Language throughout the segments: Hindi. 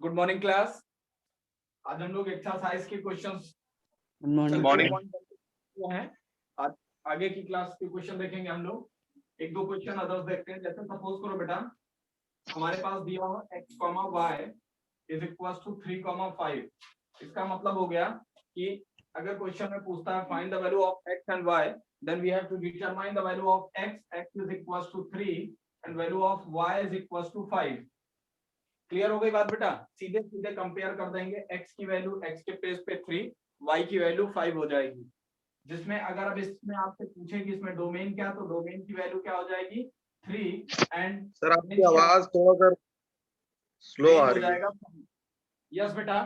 Good morning class. आज हम लोग एक्सरसाइज के क्वेश्चंस मॉर्निंग हैं। आज आगे की क्लास के क्वेश्चन देखेंगे हम लोग। एक दो क्वेश्चन अदर्स देखते हैं। जैसे सपोज करो बेटा, हमारे पास दिया हुआ x, y is equal to 3, 5। इसका मतलब हो गया कि अगर क्वेश्चन में पूछता है find the value of x and y, then we have to determine the value of x is equal to 3 and value of y is equal to 5। Clear हो गई बात बेटा? सीधे सीधे कंपेयर कर देंगे। x की वैल्यू x के प्लेस पे 3, y की वैल्यू 5 हो जाएगी। जिसमें अगर अब इसमें आपसे पूछे कि इसमें डोमेन क्या, तो डोमेन की वैल्यू क्या हो जाएगी 3 एंड सर आपकी आवाज थोड़ा सा स्लो आ रही है। यस बेटा,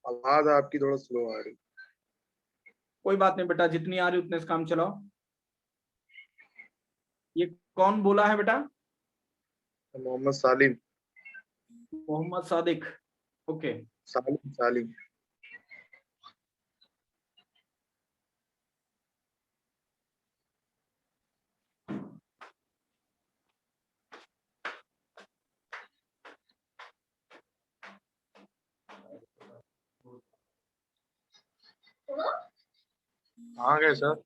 आवाज आपकी थोड़ा स्लो आ रही। कोई बात नहीं बेटा, जितनी आ रही उतने से काम चलाओ। ये कौन बोला है बेटा? मोहम्मद सालिम। मोहम्मद सादिक। ओके सालिम। कहाँ गए sir?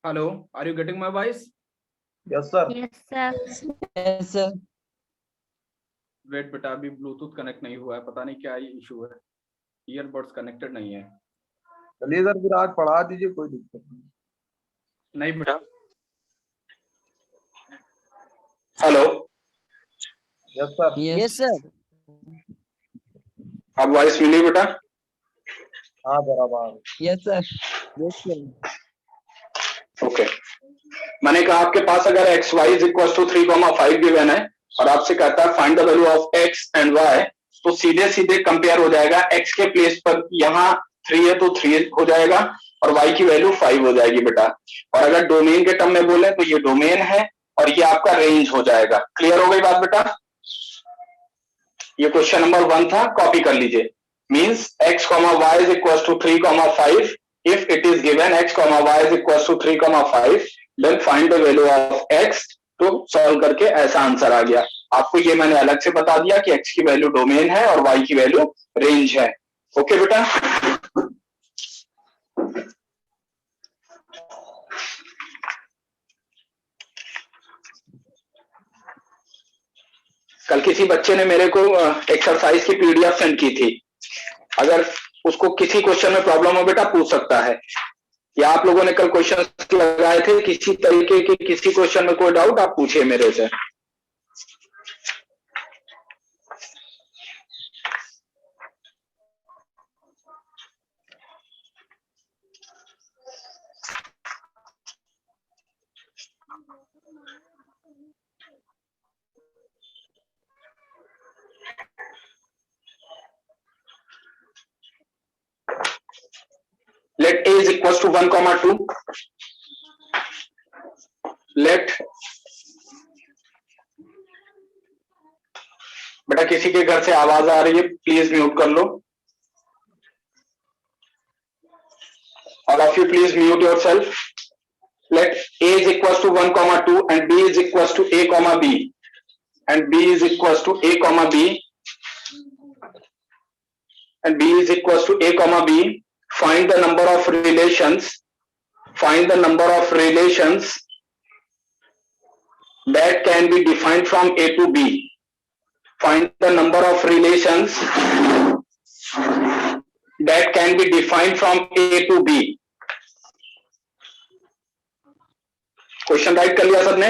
Hello, are you getting my voice? Yes sir. Yes, sir. Wait बेटा, अभी ब्लूटूथ कनेक्ट नहीं हुआ है, पता नहीं क्या इशू है। ईयरबड्स कनेक्टेड नहीं है। चलिए सर फिर आज पढ़ा दीजिए, कोई दिक्कत नहीं बेटा। Hello. Yes sir. Yes, sir. अब वॉइस मिली बेटा? हाँ बराबर। Yes, sir. Yes, sir. Okay. मैंने कहा आपके पास अगर x y is equal to 3,5 given है और आपसे कहता है find the value of x and y, तो सीधे सीधे कंपेयर हो जाएगा। एक्स के प्लेस पर यहाँ 3 है तो 3 हो जाएगा और वाई की वैल्यू 5 हो जाएगी बेटा। और अगर डोमेन के टर्म में बोले तो ये डोमेन है और ये आपका रेंज हो जाएगा। क्लियर हो गई बात बेटा? ये क्वेश्चन नंबर 1 था, कॉपी कर लीजिए। Means x, y is equals to 3, 5. If it is given x, y is equals to 3, 5, then find the value of x। तो सॉल्व करके ऐसा आंसर आ गया। आपको ये मैंने अलग से बता दिया कि x की वैल्यू डोमेन है और y की वैल्यू रेंज है। ओके बेटा? कल किसी बच्चे ने मेरे को एक्सरसाइज की पीडीएफ सेंड की थी। अगर उसको किसी क्वेश्चन में प्रॉब्लम हो बेटा पूछ सकता है। या आप लोगों ने कल क्वेश्चन लगाए थे किसी तरीके के, किसी क्वेश्चन में कोई डाउट आप पूछिए मेरे से। is equals to 1,2. Let बेटा किसी के घर से आवाज आ रही है, प्लीज म्यूट कर लो. All of you please mute yourself. Let a is equals to 1,2 and b is equals to a comma b and b is equals to a comma b and b is equals to a comma b. Find the number of relations. Find the number of relations that can be defined from a to b. Find the number of relations that can be defined from a to b. Question right कर लिया सबने?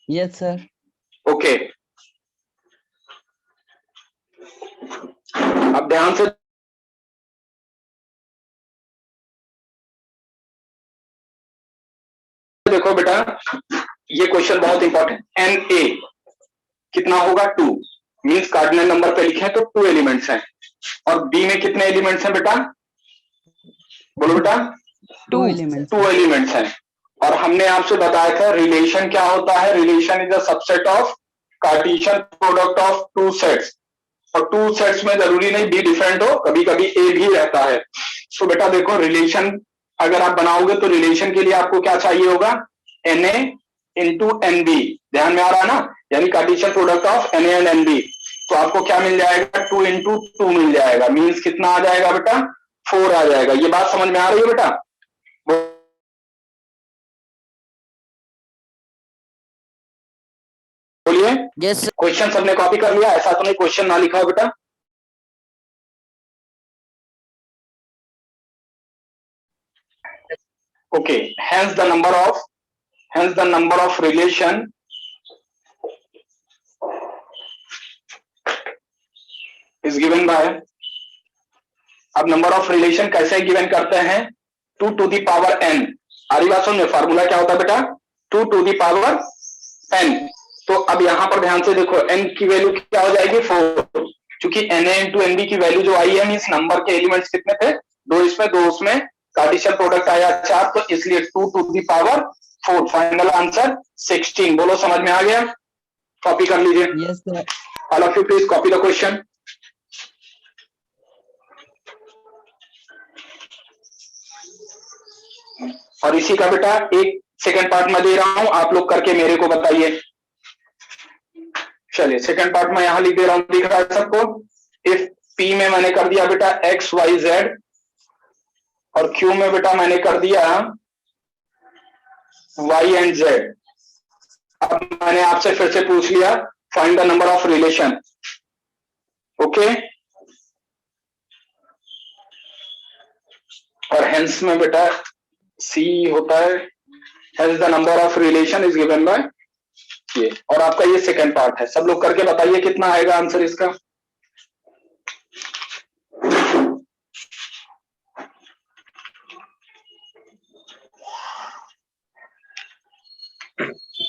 Yes, sir. ओके. अब ध्यान से देखो बेटा, ये क्वेश्चन बहुत इंपॉर्टेंट. एन ए कितना होगा? 2. मीन्स कार्डिनल नंबर पे लिखे तो 2 एलिमेंट्स हैं. और बी में कितने एलिमेंट्स हैं बेटा? बोलो बेटा. 2 elements. 2 एलिमेंट्स हैं. और हमने आपसे बताया था रिलेशन क्या होता है. Relation is a subset of Cartesian product of 2 sets. और 2 सेट्स में जरूरी नहीं बी डिफरेंट हो, कभी कभी ए भी रहता है. तो बेटा देखो, रिलेशन अगर आप बनाओगे तो रिलेशन के लिए आपको क्या चाहिए होगा? Na into n B. ध्यान में आ रहा है ना? यानी Cartesian product of Na and n B. तो आपको क्या मिल जाएगा? 2 इंटू 2 मिल जाएगा. मीन्स कितना आ जाएगा बेटा? 4 आ जाएगा. ये बात समझ में आ रही है बेटा? बोलिए. Yes, sir. क्वेश्चन सबने कॉपी कर लिया? ऐसा तो नहीं क्वेश्चन ना लिखा हो बेटा? Okay, hence the number of relation is given by. अब नंबर ऑफ रिलेशन कैसे गिवन करते हैं? 2 to the power n. आरी बात सुनिए, फार्मूला क्या होता है बेटा? 2 to the power n. तो अब यहां पर ध्यान से देखो, n की वैल्यू क्या हो जाएगी? 4. क्योंकि Na इंटू एनबी की वैल्यू जो आई है, मीन्स नंबर के एलिमेंट्स कितने थे? 2 इसमें 2 उसमें. कार्टेशियन प्रोडक्ट आया 4, तो इसलिए 2 to the power 4. Final answer 16. बोलो समझ में आ गया? कॉपी कर लीजिए. Yes, sir. All of you please copy the question. और इसी का बेटा एक सेकंड पार्ट में दे रहा हूं, आप लोग करके मेरे को बताइए. चलिए सेकंड पार्ट में यहां लिख दे रहा हूं, दिख रहा है सबको? इफ पी में मैंने कर दिया बेटा एक्स वाई जेड और क्यू में बेटा मैंने कर दिया वाई एंड जेड. अब मैंने आपसे फिर से पूछ लिया find the number of relation. Okay. और हेंस में बेटा सी होता है, hence the number of relation is given by ये. और आपका ये सेकंड पार्ट है. सब लोग करके बताइए कितना आएगा आंसर इसका.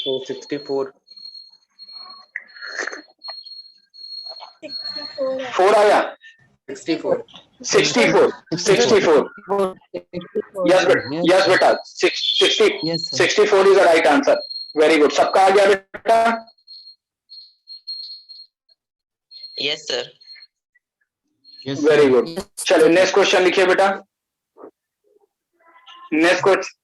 So 64. 4 आया. 64. 64. Yes बेटा. 60. Yes, sir. 64 is the right answer. Very good. सबका आ गया बेटा? Yes, sir. Yes, very sir. Good. चलिए नेक्स्ट क्वेश्चन लिखिए बेटा. नेक्स्ट क्वेश्चन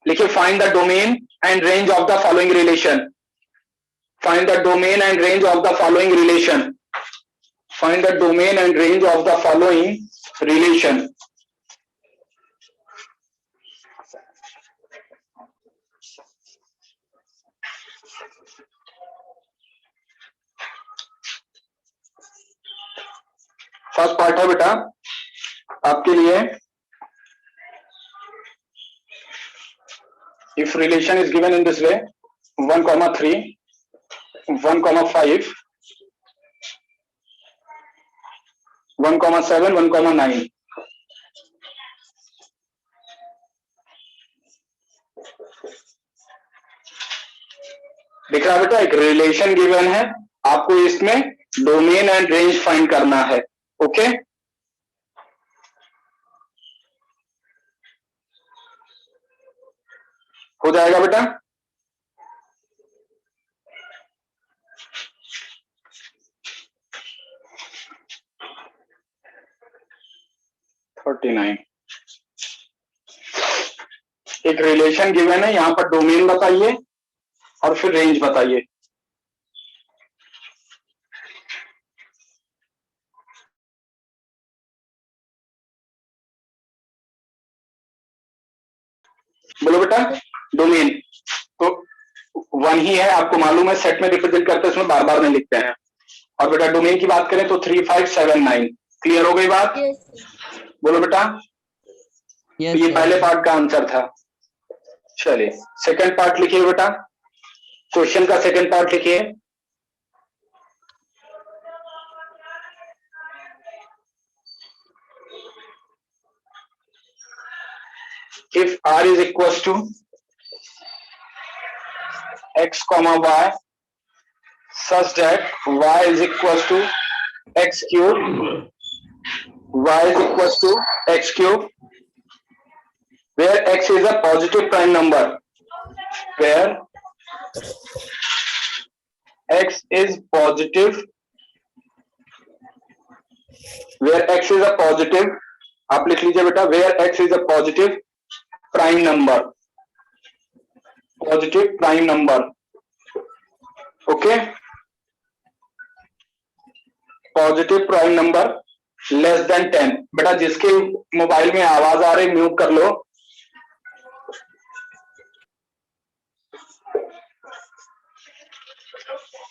लिखिए. Find the domain and range of the following relation. Find the domain and range of the following relation. Find the domain and range of the following relation. First part है बेटा आपके लिए. If relation is given in this way 1,3, 1,5, 1,7, 1,9. दिख रहा बेटा? एक रिलेशन गिवन है, आपको इसमें डोमेन एंड रेंज फाइंड करना है। ओके, हो जाएगा बेटा? एक रिलेशन गिवन है, यहां पर डोमेन बताइए और फिर रेंज बताइए। बोलो बेटा। डोमेन तो वन ही है, आपको मालूम है, सेट में रिप्रेजेंट करते हैं, उसमें बार बार नहीं लिखते हैं। और बेटा डोमेन की बात करें तो 3 5 7 9। क्लियर हो गई बात? बोलो बेटा। Yes, तो ये sir. पहले पार्ट का आंसर था। चलिए सेकंड पार्ट लिखिए बेटा, क्वेश्चन का सेकंड पार्ट लिखिए। If r is equals to x comma y such that y is equals to x cube, y is equals to x cube, where x is a positive prime number, where x is positive, where x is a positive, आप लिख लीजिए बेटा, where x is a positive prime number, positive prime number, okay, positive prime number less than 10। बेटा जिसके मोबाइल में आवाज आ रही म्यूट कर लो।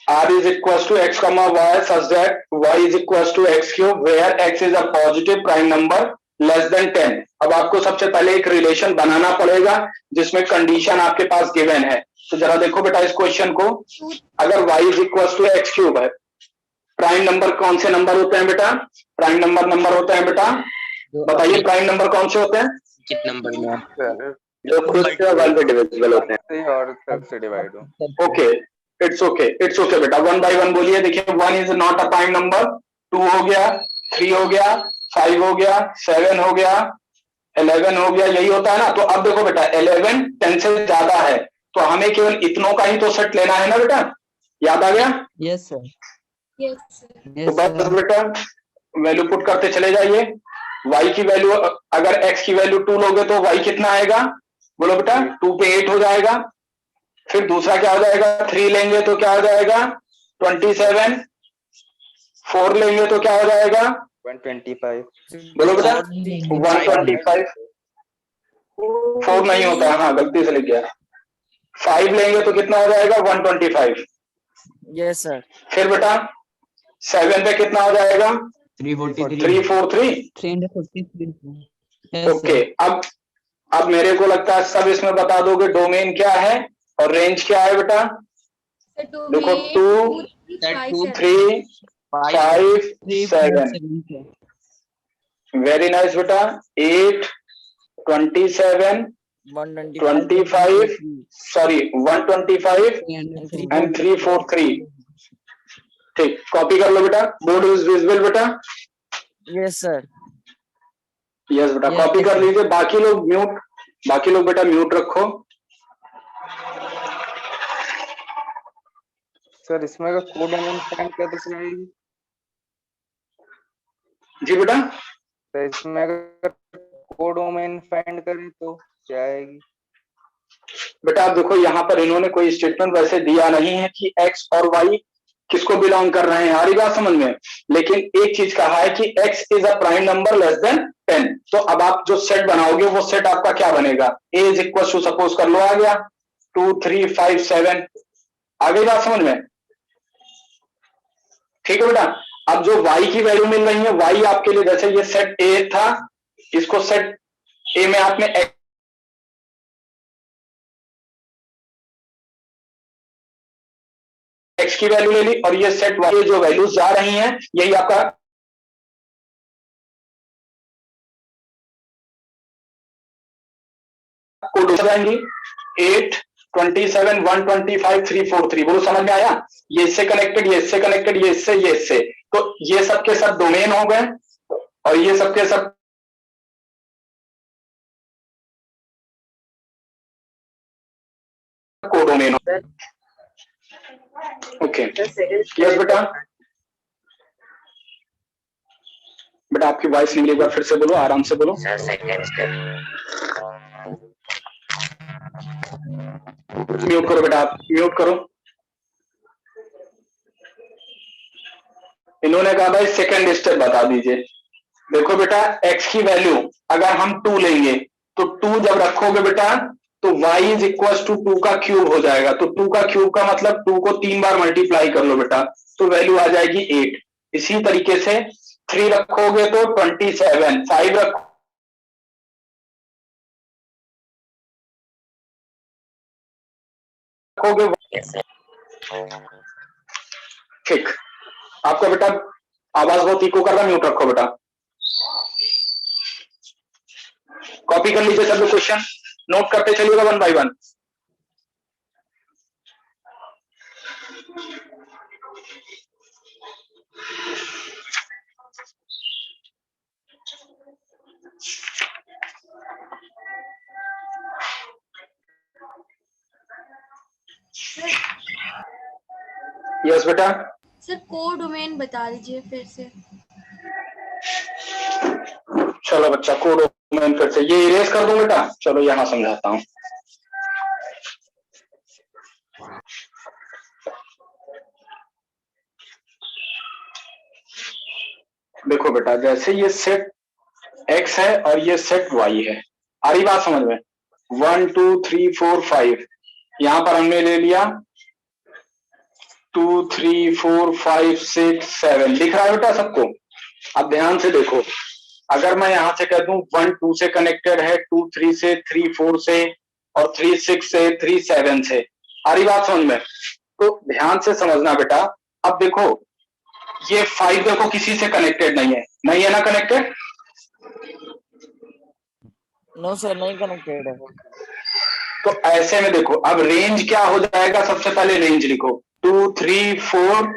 r is equals to x comma y such that y is equals to x cube where x is a positive prime number less than 10। अब आपको सबसे पहले एक रिलेशन बनाना पड़ेगा जिसमें कंडीशन आपके पास गिवन है। तो जरा देखो बेटा इस क्वेश्चन को, अगर y is equals to x cube है, प्राइम नंबर कौन से नंबर होते हैं बेटा? प्राइम नंबर होते हैं बेटा, बताइए प्राइम नंबर कौन से होते हैं? कितने नंबर में? जो खुद से वन पे डिविजिबल होते हैं। और थर्ड से डिवाइड हो। ओके, इट्स ओके बेटा, वन बाय वन बोलिए। देखिए one is not a prime number, 2 हो गया, 3 हो गया, 5 हो गया, 7 हो गया, 11 हो गया, यही होता है ना। तो अब देखो बेटा 11 10 से ज्यादा है तो हमें केवल इतनों का ही तो सेट लेना है ना बेटा, याद आ गया? Yes, sir. तो Yes, बस sir. बेटा वैल्यू पुट करते चले जाइए। y की वैल्यू, अगर x की वैल्यू 2 लोगे तो y कितना आएगा? बोलो बेटा, 2 पे 8 हो जाएगा। फिर दूसरा क्या हो जाएगा? 3 लेंगे तो क्या हो जाएगा? 27। 4 लेंगे तो क्या हो जाएगा? 125। बोलो बेटा 125। 4 नहीं होता है, हाँ गलती से लिख गया। 5 लेंगे तो कितना हो जाएगा? 125। Yes sir. फिर बेटा 7 पे कितना हो जाएगा? 343. 343। 343. Yes, okay, sir. अब मेरे को लगता है सब इसमें बता दोगे डोमेन क्या है और रेंज क्या है बेटा। देखो 2 3 5 7। वेरी नाइस बेटा। 8 27 25, सॉरी 125 एंड 343। ठीक, कॉपी कर लो बेटा। बोर्ड इज विजिबल बेटा? Yes sir. यस बेटा, Yes, कॉपी yes, कर sir. लीजिए। बाकी लोग बेटा म्यूट रखो। सर इसमें अगर कोड डोमेन फाइंड कर तो चलेगी? जी बेटा, तो इसमें अगर कोड डोमेन फाइंड करें तो क्या आएगी? बेटा आप देखो यहाँ पर इन्होंने कोई स्टेटमेंट वैसे दिया नहीं है कि x और y किसको बिलोंग कर रहे हैं, आ रही बात समझ में। लेकिन एक चीज कहा है कि x is a prime number less than 10। तो अब आप जो सेट बनाओगे वो सेट आपका क्या बनेगा? a is equal to, suppose कर लो, आ गया 2 3 5 7। आ गई बात समझ में? ठीक है बेटा। अब जो y की वैल्यू मिल रही है, y आपके लिए, जैसे ये सेट a था, इसको सेट a में आपने x की वैल्यू ले ली और ये सेट y जो वैल्यूज जा रही हैं यही आपका कोड हो जाएंगी। 8 27, 125, 343, बोलो समझ में आया? ये इससे कनेक्टेड, ये इससे कनेक्टेड, ये इससे, तो ये सब के सब डोमेन हो गए और ये सब के सब कोडोमेन हो गए। ओके, यस बेटा। बेटा आपकी वॉइस नहीं, एक बार फिर से बोलो, आराम से बोलो। म्यूट करो बेटा, आप म्यूट करो। इन्होंने कहा भाई सेकंड स्टेप बता दीजिए। देखो बेटा, x की वैल्यू अगर हम 2 लेंगे तो 2 जब रखोगे बेटा तो y इज इक्वल टू 2 का क्यूब हो जाएगा। तो 2 का क्यूब का मतलब 2 को 3 बार मल्टीप्लाई कर लो बेटा, तो वैल्यू आ जाएगी 8। इसी तरीके से 3 रखोगे तो 27, 5 रखोगे। ठीक, आपका बेटा आवाज बहुत इको कर रहा है, म्यूट रखो बेटा। कॉपी कर लीजिए सब लोग, क्वेश्चन नोट करते चलिएगा 1 बाय 1। यस बेटा। सर कोडोमेन बता दीजिए फिर से। चलो बच्चा, कोडोमेन फिर से ये इरेज कर दूं बेटा। चलो यहां समझाता हूं। देखो बेटा, जैसे ये सेट x है और ये सेट y है, आ रही बात समझ में? 1 2 3 4 5 यहां पर हमने ले लिया 2 3 4 5 6 7, दिख रहा है बेटा सबको? अब ध्यान से देखो, अगर मैं यहां से कह दूं 1 2 से कनेक्टेड है, 2 3 से, 3 4 से और 3 6 से, 3 7 से, आ रही बात समझ में? तो ध्यान से समझना बेटा। अब देखो ये 5 देखो किसी से कनेक्टेड नहीं है, नहीं है ना कनेक्टेड? नो सर, नहीं कनेक्टेड है। तो ऐसे में देखो, अब रेंज क्या हो जाएगा? सबसे पहले रेंज लिखो, 2 3 4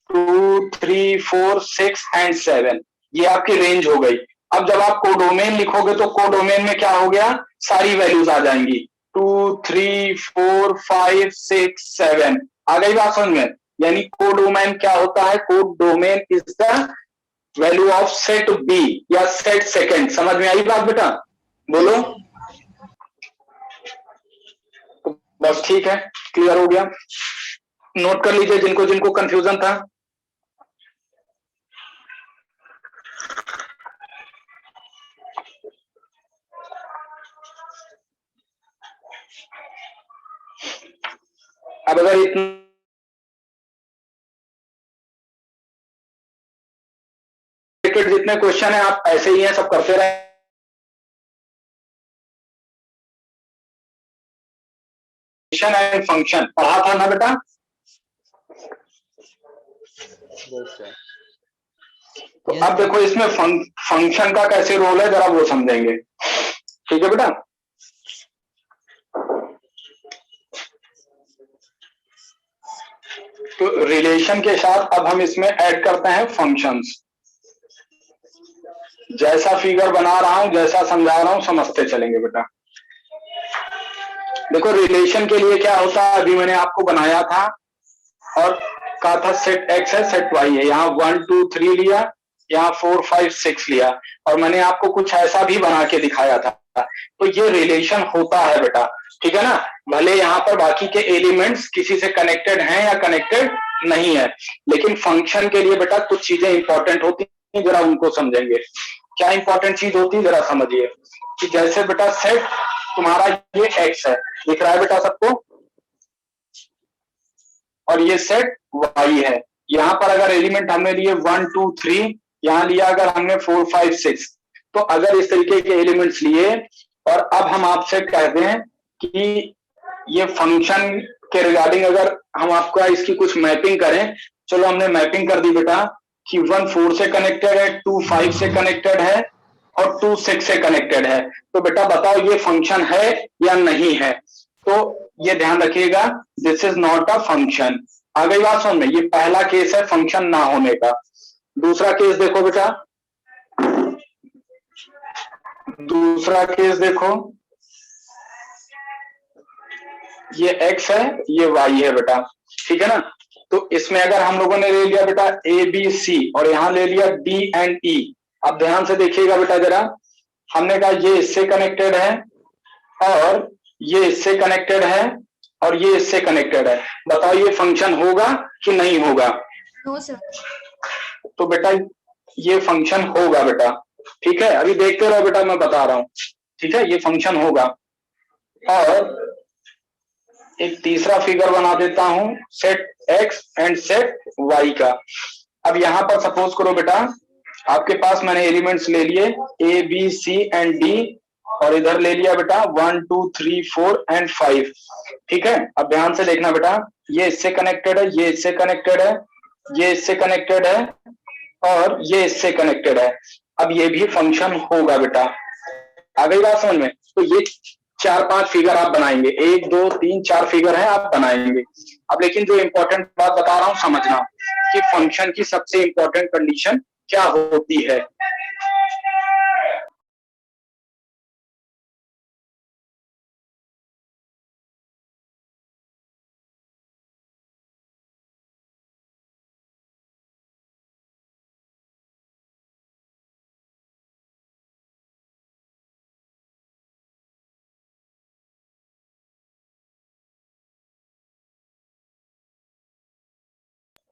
2 3 4 6 एंड 7, ये आपकी रेंज हो गई। अब जब आप कोडोमेन लिखोगे तो कोडोमेन में क्या हो गया? सारी वैल्यूज आ जाएंगी, 2 3 4 5 6 7, आ गई बात समझ में? यानी कोडोमेन क्या होता है? Codomain is the value of set B या सेट सेकंड। समझ में आई बात बेटा? बोलो। तो बस ठीक है, क्लियर हो गया। नोट कर लीजिए जिनको जिनको कंफ्यूजन था। अब अगर इतने जितने क्वेश्चन है आप ऐसे ही हैं, सब करते रहे। एंड फंक्शन पढ़ा था ना बेटा? तो अब देखो इसमें फंक्शन का कैसे रोल है, जरा वो समझेंगे। ठीक है बेटा? तो रिलेशन के साथ अब हम इसमें ऐड करते हैं फंक्शंस। जैसा फिगर बना रहा हूं, जैसा समझा रहा हूं, समझते चलेंगे बेटा। देखो रिलेशन के लिए क्या होता है, अभी मैंने आपको बनाया था और कहा था सेट x है, सेट y है। यहाँ 1 2 3 लिया, यहाँ 4 5 6 लिया, और मैंने आपको कुछ ऐसा भी बना के दिखाया था। तो ये रिलेशन होता है बेटा, ठीक है ना? भले यहाँ पर बाकी के एलिमेंट्स किसी से कनेक्टेड हैं या कनेक्टेड नहीं है, लेकिन फंक्शन के लिए बेटा कुछ चीजें इंपॉर्टेंट होती हैं, जरा उनको समझेंगे। क्या इंपॉर्टेंट चीज होती है, जरा समझिए। कि जैसे बेटा सेट तुम्हारा ये x है, दिख रहा है बेटा सबको? और ये सेट y है। यहाँ पर अगर एलिमेंट हमने लिए 1 2 3, यहाँ लिया अगर हमने 4 5 6, तो अगर इस तरीके के एलिमेंट्स लिए और अब हम आपसे कह दें कि ये फंक्शन के रिगार्डिंग अगर हम आपका इसकी कुछ मैपिंग करें, चलो हमने मैपिंग कर दी बेटा कि 1 4 से कनेक्टेड है, 2 5 से कनेक्टेड है और 2 6 से कनेक्टेड है। तो बेटा बताओ ये फंक्शन है या नहीं है? तो ये ध्यान रखिएगा, this is not a function. आ गई बात समझ में? ये पहला केस है फंक्शन ना होने का। दूसरा केस देखो बेटा, दूसरा केस देखो, ये x है, ये y है बेटा, ठीक है ना। तो इसमें अगर हम लोगों ने ले लिया बेटा a b c और यहां ले लिया d एंड e। अब ध्यान से देखिएगा बेटा जरा, हमने कहा ये इससे कनेक्टेड है और ये इससे कनेक्टेड है और ये इससे कनेक्टेड है। बताओ ये फंक्शन होगा कि नहीं होगा? No sir. तो बेटा ये फंक्शन होगा बेटा, ठीक है। अभी देखते रहो बेटा, मैं बता रहा हूं, ठीक है, ये फंक्शन होगा। और एक तीसरा फिगर बना देता हूं set x and set y का। अब यहां पर सपोज करो बेटा, आपके पास मैंने एलिमेंट्स ले लिए a b c and d और इधर ले लिया बेटा 1 2 3 4 एंड 5, ठीक है। अब ध्यान से देखना बेटा, ये इससे कनेक्टेड है, ये इससे कनेक्टेड है, ये इससे कनेक्टेड है और ये इससे कनेक्टेड है। अब ये भी फंक्शन होगा बेटा। आ गई बात समझ में? तो ये 4-5 फिगर आप बनाएंगे, 1 2 3 4 फिगर है आप बनाएंगे। अब लेकिन जो इंपॉर्टेंट बात बता रहा हूं समझना कि फंक्शन की सबसे इंपॉर्टेंट कंडीशन क्या होती है।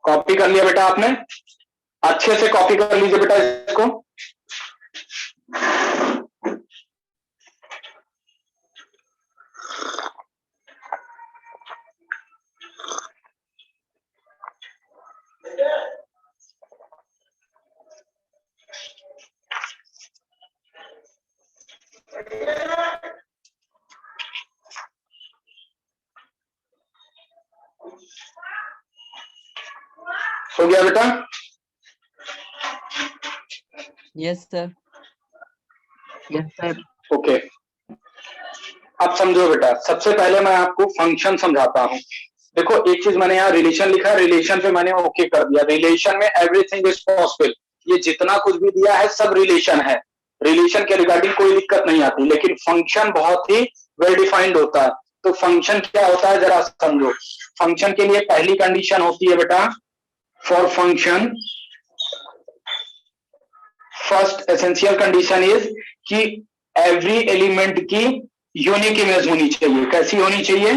कॉपी कर लिया बेटा आपने? अच्छे से कॉपी कर लीजिए बेटा इसको। हो गया बेटा? Yes, sir. Yes, sir. Okay, अब समझो बेटा, सबसे पहले मैं आपको फंक्शन समझाता हूं। देखो एक चीज मैंने यहाँ रिलेशन लिखा है, रिलेशन पे मैंने ओके कर दिया। रिलेशन में एवरीथिंग इज पॉसिबल, ये जितना कुछ भी दिया है सब रिलेशन है, रिलेशन के रिगार्डिंग कोई दिक्कत नहीं आती। लेकिन फंक्शन बहुत ही वेल डिफाइंड होता है। तो फंक्शन क्या होता है जरा समझो। फंक्शन के लिए पहली कंडीशन होती है बेटा, for function first essential condition is कि एवरी एलिमेंट की यूनिक इमेज होनी चाहिए। कैसी होनी चाहिए?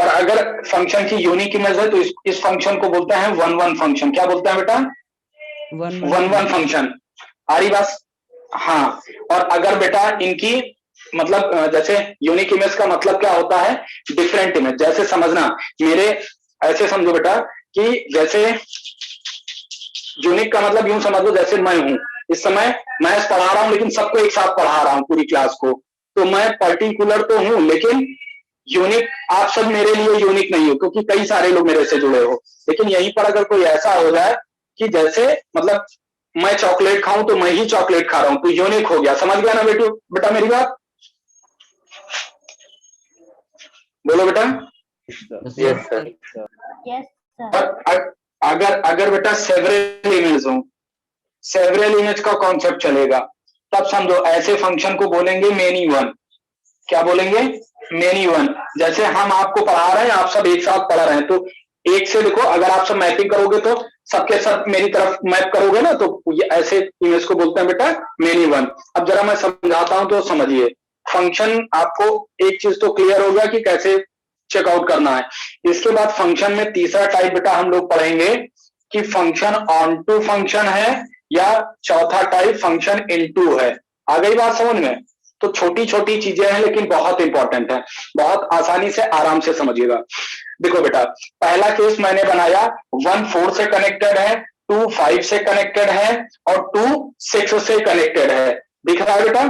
और अगर फंक्शन की यूनिक इमेज है तो इस फंक्शन को बोलते हैं 1-1 फंक्शन। क्या बोलते हैं बेटा? 1-1 फंक्शन। आ रही बात? हाँ। और अगर बेटा इनकी मतलब जैसे यूनिक इमेज का मतलब क्या होता है? Different image. जैसे समझना, मेरे ऐसे समझो बेटा कि जैसे यूनिक का मतलब यूं समझ लो जैसे मैं हूं, इस समय मैथ्स पढ़ा रहा हूं लेकिन सबको एक साथ पढ़ा रहा हूं पूरी क्लास को, तो मैं पर्टिकुलर तो हूं लेकिन यूनिक आप सब मेरे लिए यूनिक नहीं हो क्योंकि कई सारे लोग मेरे से जुड़े हो। लेकिन यहीं पर अगर कोई ऐसा हो जाए कि जैसे मतलब मैं चॉकलेट खाऊं तो मैं ही चॉकलेट खा रहा हूं, तो यूनिक हो गया। समझ गया ना बेटा मेरी बात? बोलो बेटा। Yes, sir. यस और अगर बेटा सेवरल इमेज हो, सेवरल इमेज का कॉन्सेप्ट चलेगा, तब समझो ऐसे फंक्शन को बोलेंगे मेनी वन। क्या बोलेंगे? Many one. जैसे हम आपको पढ़ा रहे हैं, आप सब एक साथ पढ़ रहे हैं, तो एक से देखो अगर आप सब मैपिंग करोगे तो सबके साथ मेरी तरफ मैप करोगे ना, तो ये ऐसे इमेज को बोलते हैं बेटा मेनी वन। अब जरा मैं समझाता हूं तो समझिए। फंक्शन आपको एक चीज तो क्लियर हो गया कि कैसे चेकआउट करना है। इसके बाद फंक्शन में तीसरा टाइप बेटा हम लोग पढ़ेंगे कि फंक्शन ऑन टू फंक्शन है या चौथा टाइप फंक्शन इनटू है। आ गई बात समझ में? तो छोटी छोटी चीजें हैं लेकिन बहुत इंपॉर्टेंट है, बहुत आसानी से आराम से समझिएगा। देखो बेटा, पहला केस मैंने बनाया 1 4 से कनेक्टेड है, 2 5 से कनेक्टेड है और 2 6 से कनेक्टेड है। दिख रहा है बेटा?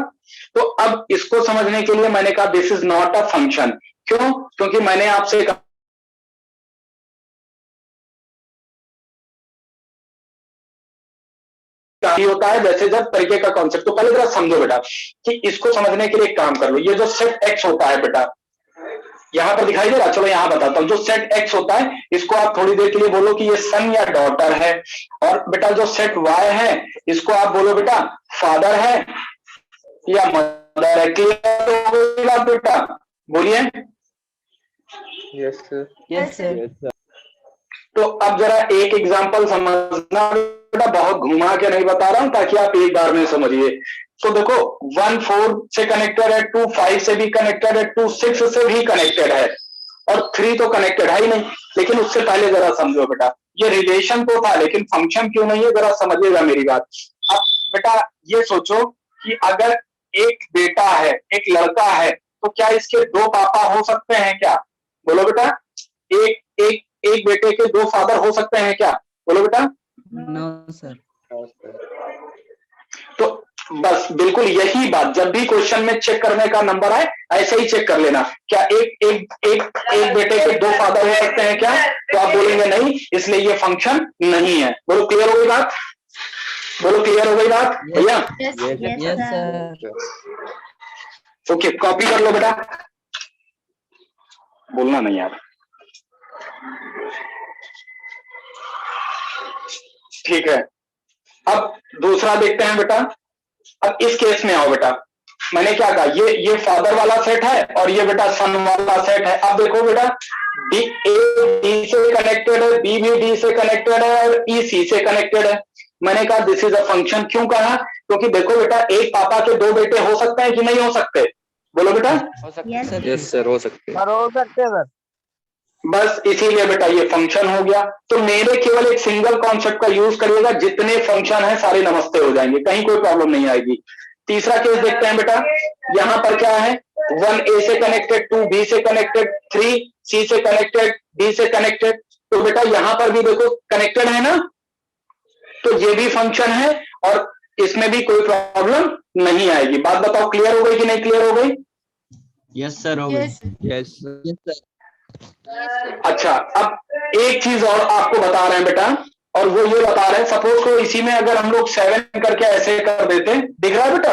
तो अब इसको समझने के लिए मैंने कहा this is not a function. क्यों? क्योंकि मैंने आपसे काफी होता है वैसे जब तरीके का कॉन्सेप्ट। तो पहले जरा समझो बेटा कि इसको समझने के लिए एक काम कर लो। ये जो सेट एक्स होता है बेटा, यहां पर दिखाई दे रहा, चलो यहां बताता हूं। जो सेट एक्स होता है इसको आप थोड़ी देर के लिए बोलो कि ये सन या डॉटर है, और बेटा जो सेट वाई है इसको आप बोलो बेटा फादर है या मदर है। क्लियर हो गई बात बेटा? बोलिए। Yes sir. Yes, sir. तो अब जरा एक एग्जांपल समझना बेटा, बहुत घुमा के नहीं बता रहा हूं ताकि आप एक बार में समझिए। तो देखो 1 4 से कनेक्टेड है, 2 5 से भी कनेक्टेड है, 2 6 से भी कनेक्टेड है, और 3 तो कनेक्टेड है ही नहीं। लेकिन उससे पहले जरा समझो बेटा, ये रिलेशन तो था लेकिन फंक्शन क्यों नहीं है, जरा समझिएगा मेरी बात। अब बेटा ये सोचो कि अगर एक बेटा है, एक लड़का है, तो क्या इसके 2 पापा हो सकते हैं क्या? बोलो बेटा। एक बेटे के 2 फादर हो सकते हैं क्या? बोलो बेटा। No, sir. तो बस बिल्कुल यही बात, जब भी क्वेश्चन में चेक करने का नंबर आए ऐसे ही चेक कर लेना, क्या एक बेटे के 2 फादर हो सकते हैं क्या? तो आप बोलेंगे नहीं, इसलिए ये फंक्शन नहीं है। बोलो क्लियर हो गई बात? बोलो क्लियर हो गई बात भैया? Yes, sir. ओके, कॉपी कर लो बेटा, बोलना नहीं यार। ठीक है, अब दूसरा देखते हैं बेटा। अब इस केस में आओ बेटा, मैंने क्या कहा, ये फादर वाला सेट है और ये बेटा सन वाला सेट है। अब देखो बेटा, डी से कनेक्टेड है, बी भी डी से कनेक्टेड है, और ई सी से कनेक्टेड है। मैंने कहा दिस इज अ फंक्शन। क्यों कहा? क्योंकि देखो बेटा, एक पापा के 2 बेटे हो सकते हैं कि नहीं हो सकते? बोलो बेटा। यस सर, हो सकते हैं। सर हो सकते हैं सर। बस इसीलिए बेटा ये फंक्शन हो गया। तो मेरे केवल एक सिंगल कॉन्सेप्ट का यूज करिएगा, जितने फंक्शन है सारे नमस्ते हो जाएंगे, कहीं कोई प्रॉब्लम नहीं आएगी। तीसरा केस देखते हैं बेटा, यहां पर क्या है, 1 ए से कनेक्टेड, 2 बी से कनेक्टेड, 3 सी से कनेक्टेड, डी से कनेक्टेड। तो बेटा यहां पर भी देखो कनेक्टेड है ना, तो ये भी फंक्शन है और इसमें भी कोई प्रॉब्लम नहीं आएगी। बात बताओ क्लियर हो गई कि नहीं क्लियर हो गई? Yes, sir. हो गई. Yes Yes, sir. अच्छा, अब एक चीज और आपको बता रहे हैं बेटा, और वो ये बता रहे हैं, सपोज को इसी में अगर हम लोग 7 करके ऐसे कर देते, दिख रहा है बेटा?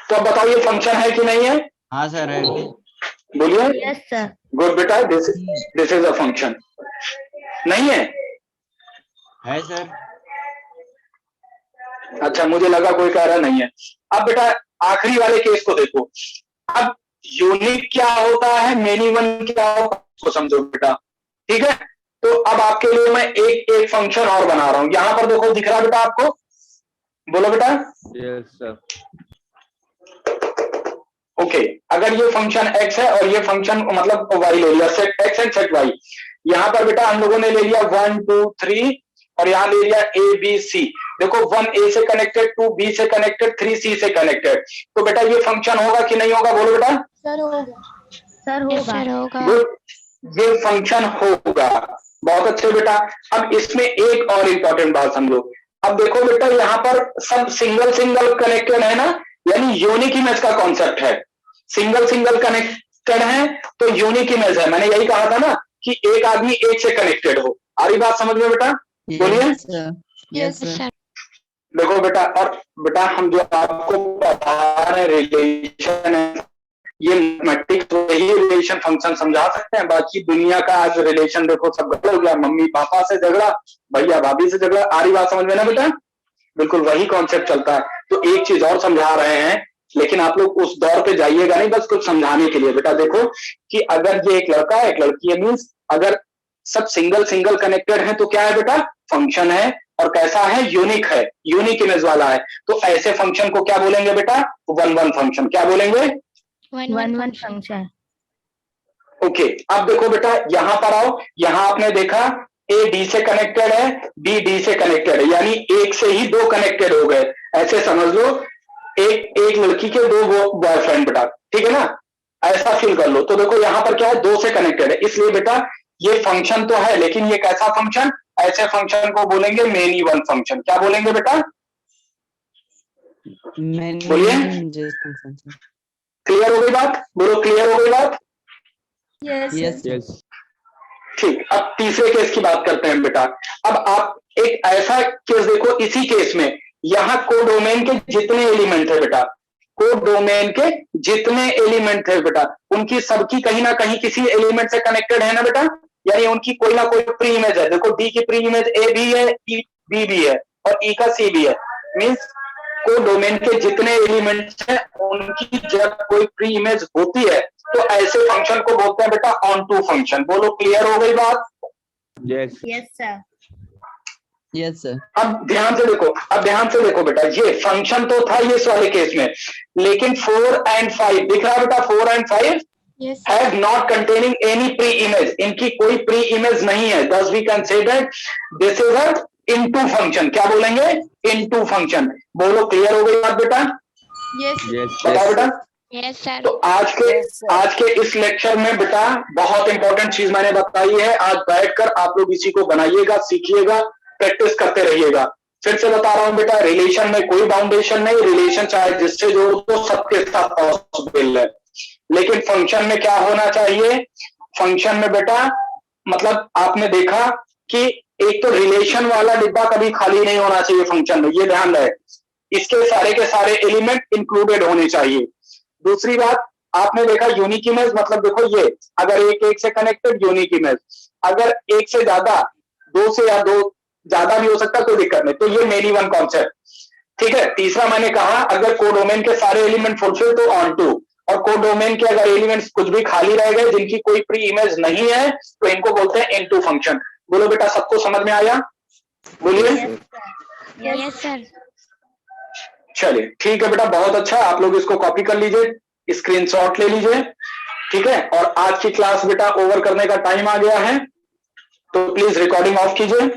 तो अब बताओ ये फंक्शन है कि नहीं है? हाँ सर है. बोलिए। Yes sir. गुड बेटा, दिस इज अ फंक्शन। नहीं है? है सर. अच्छा, मुझे लगा कोई कह रहा नहीं है। अब बेटा आखिरी वाले केस को देखो। अब यूनिक क्या होता है, मेनी वन क्या होता है, उसको समझो बेटा। ठीक है, तो अब आपके लिए मैं एक फंक्शन और बना रहा हूं। यहां पर देखो, दिख रहा बेटा आपको? बोलो बेटा। Yes sir. ओके, अगर ये फंक्शन x है और ये फंक्शन मतलब y ले लिया, set x and set y। यहां पर बेटा हम लोगों ने ले लिया 1 2 3 और यहां ले लिया a b c। देखो 1 a से कनेक्टेड, 2 b से कनेक्टेड, 3 c से कनेक्टेड। तो बेटा ये फंक्शन होगा कि नहीं होगा? बोलो बेटा। सर होगा। सर होगा। गुड, ये फंक्शन होगा। बहुत अच्छे बेटा। अब इसमें एक और इंपॉर्टेंट बात समझो। अब देखो बेटा, यहाँ पर सब सिंगल सिंगल कनेक्टेड है ना, यानी यूनिक इमेज का कॉन्सेप्ट है। सिंगल सिंगल कनेक्टेड है तो यूनिक इमेज है। मैंने यही कहा था ना कि एक आदमी एक से कनेक्टेड हो। आ रही बात समझ में बेटा? बोलिए। Yes sir. देखो बेटा, और बेटा हम जो आपको पढ़ा रहे रिलेशन है, ये मैथमेटिक्स वही रिलेशन फंक्शन समझा सकते हैं। बाकी दुनिया का आज रिलेशन देखो सब गड़बड़ हो गया, मम्मी पापा से झगड़ा, भैया भाभी से झगड़ा। आ रही बात समझ में ना बेटा? बिल्कुल वही कॉन्सेप्ट चलता है। तो एक चीज और समझा रहे हैं, लेकिन आप लोग उस दौर पे जाइएगा नहीं, बस कुछ समझाने के लिए। बेटा देखो कि अगर ये एक लड़का है एक लड़की है, मीन्स अगर सब सिंगल सिंगल कनेक्टेड है तो क्या है बेटा? फंक्शन है। और कैसा है? यूनिक है, यूनिक इमेज वाला है। तो ऐसे फंक्शन को क्या बोलेंगे बेटा? 1 1 फंक्शन। क्या बोलेंगे? 1 1 फंक्शन। ओके, अब देखो बेटा यहां पर आओ। यहां आपने देखा ए डी से कनेक्टेड है, बी डी से कनेक्टेड है, यानी एक से ही 2 कनेक्टेड हो गए। ऐसे समझ लो एक लड़की के 2 बॉयफ्रेंड बेटा, ठीक है ना? ऐसा फील कर लो। तो देखो यहां पर क्या है? 2 से कनेक्टेड है, इसलिए बेटा ये फंक्शन तो है, लेकिन ये कैसा फंक्शन? ऐसे फंक्शन को बोलेंगे मेनी वन फंक्शन। क्या बोलेंगे बेटा? बोलिए। क्लियर हो गई बात? बोलो क्लियर हो गई बात? यस। यस। ठीक, अब तीसरे केस की बात करते हैं बेटा। अब आप एक ऐसा केस देखो, इसी केस में यहाँ कोडोमेन के जितने एलिमेंट थे बेटा, कोडोमेन के जितने एलिमेंट थे बेटा, उनकी सबकी कहीं ना कहीं किसी एलिमेंट से कनेक्टेड है ना बेटा, यानी उनकी कोई ना कोई प्री इमेज है। देखो डी की प्री इमेज ए भी है, ई बी भी है और ई का सी भी है। मींस कोडोमेन के जितने एलिमेंट्स हैं उनकी जब कोई प्री इमेज होती है तो ऐसे फंक्शन को बोलते हैं बेटा ऑन टू फंक्शन। बोलो क्लियर हो गई बात? Yes. Yes sir. Yes sir. अब ध्यान से देखो बेटा, ये फंक्शन तो था ये इस वाले केस में, लेकिन 4 and 5 दिख रहा है बेटा, 4 and 5 yes have not containing any pre image, इनकी कोई प्री इमेज नहीं है। thus we can say that this is a into function. क्या बोलेंगे? into function. बोलो क्लियर हो गई बात बेटा? Yes. बताओ बेटा। Yes sir. तो आज के इस लेक्चर में बेटा बहुत इंपॉर्टेंट चीज मैंने बताई है। आज बैठकर आप लोग इसी को बनाइएगा, सीखिएगा, प्रैक्टिस करते रहिएगा। फिर से बता रहा हूं बेटा, रिलेशन में कोई बाउंडेशन नहीं, रिलेशन चाहे जिससे जोड़ दो सबके साथ पॉसिबल है। लेकिन फंक्शन में क्या होना चाहिए? फंक्शन में बेटा मतलब आपने देखा कि एक तो रिलेशन वाला डिब्बा कभी खाली नहीं होना चाहिए फंक्शन में, ये ध्यान रहे। इसके सारे के सारे एलिमेंट इंक्लूडेड होने चाहिए। दूसरी बात आपने देखा यूनिक इमेज, मतलब देखो ये अगर एक से कनेक्टेड यूनिक इमेज, अगर एक से ज्यादा, दो से या दो ज्यादा भी हो सकता, कोई दिक्कत नहीं, तो ये मेनी वन कॉन्सेप्ट। ठीक है। तीसरा मैंने कहा अगर कोडोमेन के सारे एलिमेंट फुलफिल तो ऑन टू, और कोडोमेन के अगर एलिमेंट्स कुछ भी खाली रह गए जिनकी कोई प्री इमेज नहीं है तो इनको बोलते हैं इनटू फंक्शन। बोलो बेटा सबको समझ में आया? बोलिए। Yes sir. चलिए ठीक है बेटा, बहुत अच्छा। आप लोग इसको कॉपी कर लीजिए, स्क्रीनशॉट ले लीजिए। ठीक है। और आज की क्लास बेटा ओवर करने का टाइम आ गया है, तो प्लीज रिकॉर्डिंग ऑफ कीजिए।